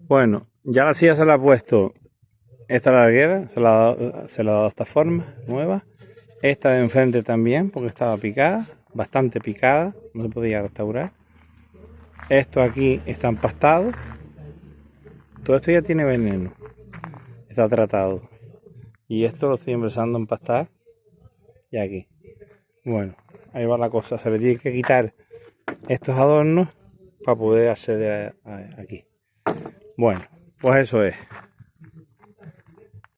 Bueno, ya la silla se la ha puesto esta larguera, se la ha dado de esta forma, nueva. Esta de enfrente también, porque estaba picada, bastante picada, no se podía restaurar. Esto aquí está empastado. Todo esto ya tiene veneno, está tratado. Y esto lo estoy empezando a empastar. Y aquí. Bueno, ahí va la cosa. Se le tiene que quitar estos adornos para poder acceder aquí. Bueno, pues eso es.